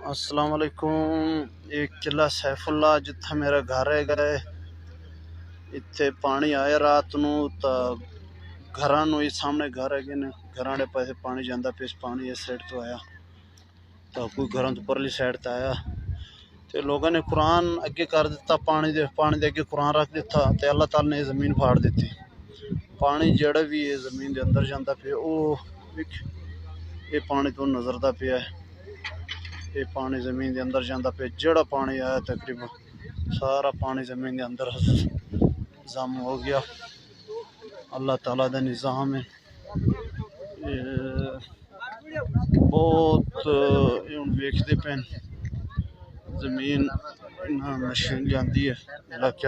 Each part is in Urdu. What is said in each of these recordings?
السلام علیکم۔ ایک قلعہ سیف اللہ جتھا میرا گھر ہے گئے اتنے پانی آیا رات نو تا گھراں نو ہی سامنے گھر ہے نے گھراں دے پاسے پانی جاندا پیس پانی اس سائڈ تو آیا تا کوئی گھراں تو پرلی سائڈ تے آیا تے لوگوں نے قرآن اگے کر دیتا پانی دے اگے قرآن رکھ دیتا تے اللہ تعالی نے زمین پھاڑ دیتی پانی جڑا بھی ہے زمین دے اندر جاندا پیا او یہ پانی تو نظر دا پیا ہے یہ پانی زمین دے اندر جاندا پیا جڑا پانی آیا تقریباً سارا پانی زمین دے اندر ضم ہو گیا اللہ تعالیٰ دا نظام ہے بہت ہن ویکھدے پین زمین مشین جاندی ہے علاقے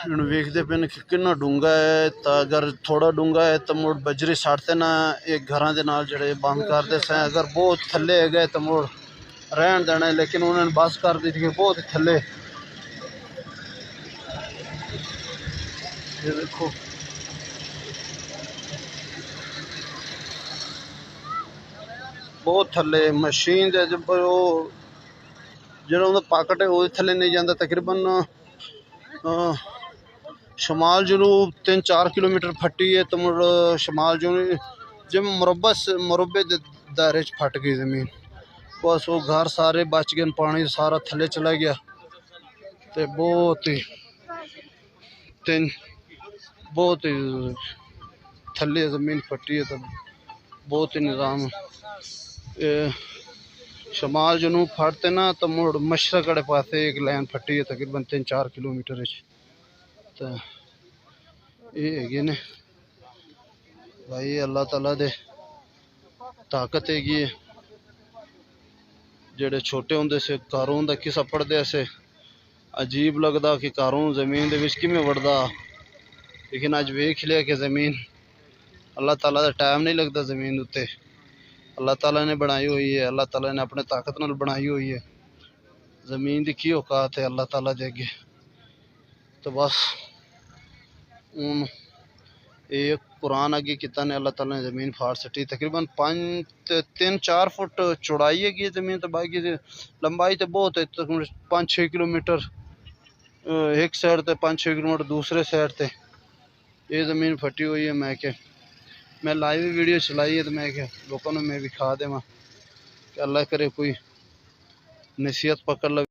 ہن ویکھدے پین کہ کنا ڈونگا ہے تا اگر تھوڑا ڈونگا ہے تو مڑ بجری ساڑتے نا ایک گھراں دے نال جڑے بند کردے سیں اگر بہت تھلے ہے گئے تو مڑ رہن دینا ہے لیکن انہوں نے بس کر دی تھی کہ بہت تھلے یہ دیکھو بہت تھلے مشین دے جڑا انہوں پاکٹ ہے وہ تھلے نہیں جاندہ تقریباً شمال جنوب 3-4 کلومیٹر پھٹی ہے تو مڑ شمال جنوب جب مربع دائرے چ پھٹ گئی زمین بس وہ گھر سارے بچ گئے پانی سارا تھلے چلا گیا تے بہت ہی تھلے زمین پھٹی ہے تو بہت ہی نظام شمال جنوب پھٹتے نا تو مڑ مشرق والے پاسے ایک لائن پھٹی ہے تقریباً 3-4 کلومیٹر تو یہ ہے نے بھائی اللہ تعالیٰ دے طاقت ہے گی جڑے چھوٹے ہوندے سے قارون دا قصہ پڑھدے سے عجیب لگدا کہ قارون زمین دے وچ کیویں وڑدا لیکن اج ویکھ لیا کہ زمین اللہ تعالیٰ دا ٹائم نہیں لگتا زمین اتے اللہ تعالیٰ نے بنائی ہوئی ہے اللہ تعالیٰ نے اپنے طاقت نال بنائی ہوئی ہے زمین دی کی اوقات ہے اللہ تعالیٰ دے اگے تو بس ایک قرآن اگے کتا نے اللہ تعالیٰ نے زمین پھاڑ سٹی تقریباً 3-4 فٹ چوڑائی ہے گی زمین تو باقی لمبائی تو بہت ہے 5-6 کلومیٹر ایک سائڈ تے 5-6 کلومیٹر دوسرے سائڈ تے یہ زمین پھٹی ہوئی ہے میں لائیو ویڈیو چلائی ہے تو میں کہ لوگوں نے میں بھی کھا دے کہ اللہ کرے کوئی نصیحت پکڑ لو